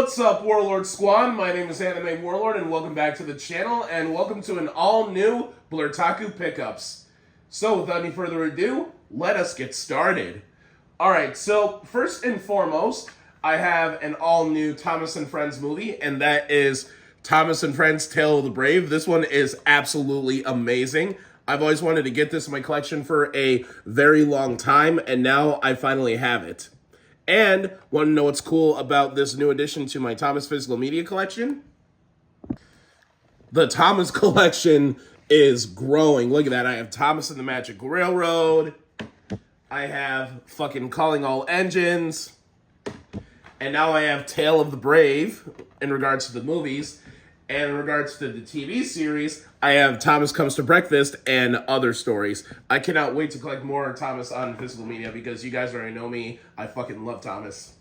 What's up, Warlord Squad? My name is Anime Warlord, and welcome back to the channel, and welcome to an all-new Blerdtaku Pickups. So, without any further ado, let us get started. Alright, so, first and foremost, I have an all-new Thomas & Friends movie, and that is Thomas & Friends Tale of the Brave. This one is absolutely amazing. I've always wanted to get this in my collection for a very long time, and now I finally have it. And want to know what's cool about this new addition to my Thomas physical media collection? The Thomas collection is growing. Look at that. I have Thomas and the Magic Railroad. I have fucking Calling All Engines. And now I have Tale of the Brave in regards to the movies. And in regards to the TV series, I have Thomas Comes to Breakfast and other stories. I cannot wait to collect more Thomas on physical media because you guys already know me. I fucking love Thomas.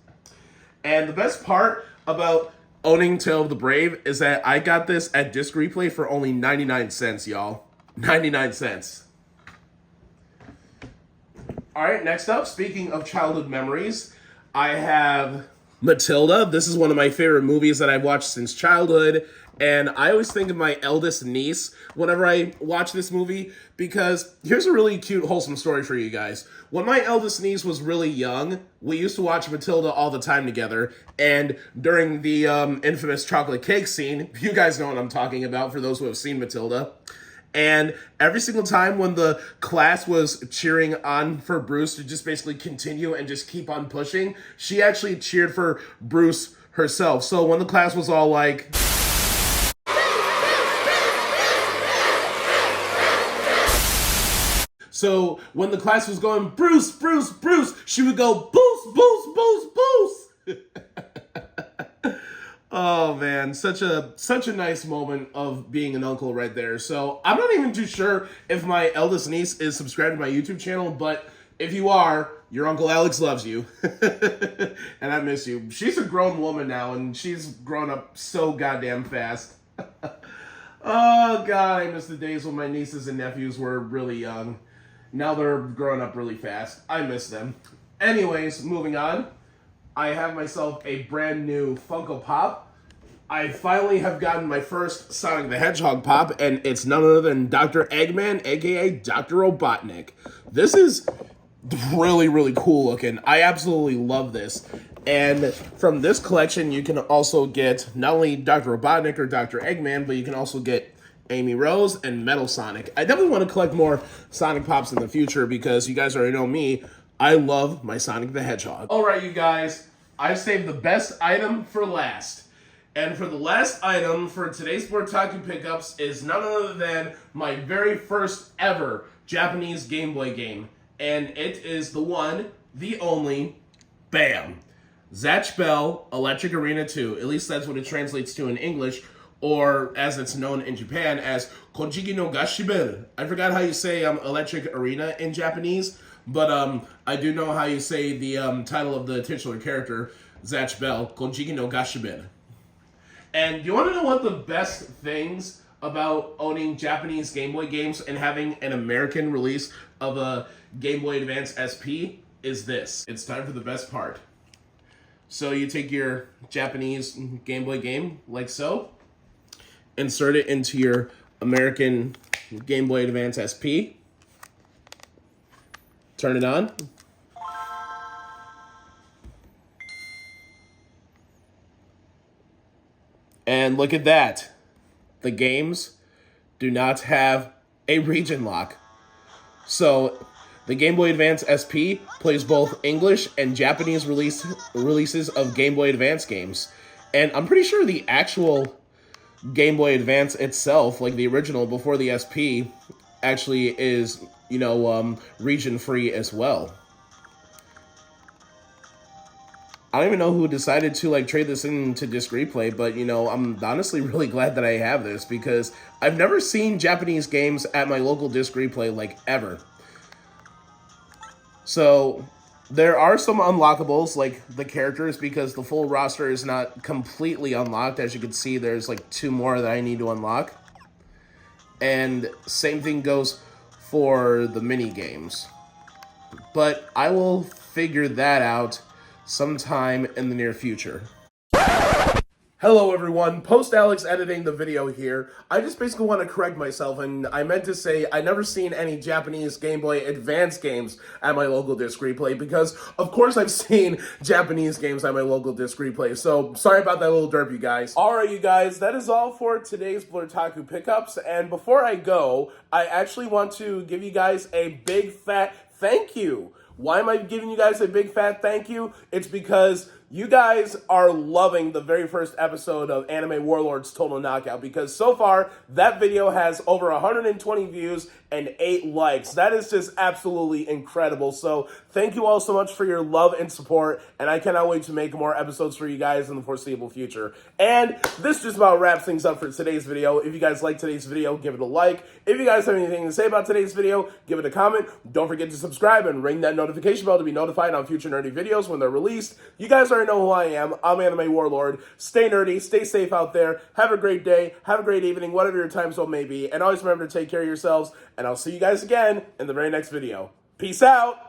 And the best part about owning Tale of the Brave is that I got this at Disc Replay for only 99 cents, y'all. 99 cents. Alright, next up, speaking of childhood memories, I have Matilda. This is one of my favorite movies that I've watched since childhood. And I always think of my eldest niece whenever I watch this movie, because here's a really cute, wholesome story for you guys. When my eldest niece was really young, we used to watch Matilda all the time together, and during the infamous chocolate cake scene, you guys know what I'm talking about for those who have seen Matilda, and every single time when the class was cheering on for Bruce to just basically continue and just keep on pushing, she actually cheered for Bruce herself. So when the class was all like... So when the class was going, Bruce, Bruce, Bruce, she would go, Boost, Boost, Boost, Boost. Oh man, such a nice moment of being an uncle right there. So I'm not even too sure if my eldest niece is subscribed to my YouTube channel, but if you are, your Uncle Alex loves you. And I miss you. She's a grown woman now, and she's grown up so goddamn fast. Oh god, I miss the days when my nieces and nephews were really young. Now they're growing up really fast. I miss them. Anyways, moving on. I have myself a brand new Funko Pop. I finally have gotten my first Sonic the Hedgehog Pop, and it's none other than Dr. Eggman, aka Dr. Robotnik. This is really, really cool looking. I absolutely love this. And from this collection, you can also get not only Dr. Robotnik or Dr. Eggman, but you can also get Amy Rose and Metal Sonic. I definitely want to collect more Sonic Pops in the future because you guys already know me. I love my Sonic the Hedgehog. Alright, you guys. I've saved the best item for last. And for the last item for today's Blerdtaku Pickups is none other than my very first ever Japanese Game Boy game. And it is the one, the only, bam! Zatchbell Electric Arena 2. At least that's what it translates to in English. Or, as it's known in Japan, as Konjiki no Gashibel. I forgot how you say Electric Arena in Japanese, but I do know how you say the title of the titular character, Zatchbell, Konjiki no Gashibel. And you want to know what the best things about owning Japanese Game Boy games and having an American release of a Game Boy Advance SP is this. It's time for the best part. So you take your Japanese Game Boy game, like so, insert it into your American Game Boy Advance SP. Turn it on. And look at that. The games do not have a region lock. So the Game Boy Advance SP plays both English and Japanese releases of Game Boy Advance games. And I'm pretty sure the actual Game Boy Advance itself, like the original before the SP, actually is, you know, region-free as well. I don't even know who decided to, like, trade this into Disc Replay, but, you know, I'm honestly really glad that I have this, because I've never seen Japanese games at my local Disc Replay, like, ever. So there are some unlockables, like the characters, because the full roster is not completely unlocked. As you can see, there's like 2 more that I need to unlock. And same thing goes for the mini games. But I will figure that out sometime in the near future. Hello everyone, post Alex editing the video here. I just basically want to correct myself, and I meant to say I never seen any Japanese Game Boy Advance games at my local disc replay, because of course I've seen Japanese games at my local disc replay, so sorry about that little derp, you guys. Alright you guys, that is all for today's Blerdtaku Pickups, and before I go, I actually want to give you guys a big fat thank you. Why am I giving you guys a big fat thank you? It's because you guys are loving the very first episode of Anime Warlords Total Knockout, because so far that video has over 120 views and 8 likes. That is just absolutely incredible. So thank you all so much for your love and support, and I cannot wait to make more episodes for you guys in the foreseeable future. And this just about wraps things up for today's video. If you guys like today's video, give it a like. If you guys have anything to say about today's video, give it a comment. Don't forget to subscribe and ring that notification bell to be notified on future nerdy videos when they're released. You guys already know who I am. I'm Anime Warlord. Stay nerdy, stay safe out there. Have a great day, have a great evening, whatever your time zone may be. And always remember to take care of yourselves. And I'll see you guys again in the very next video. Peace out!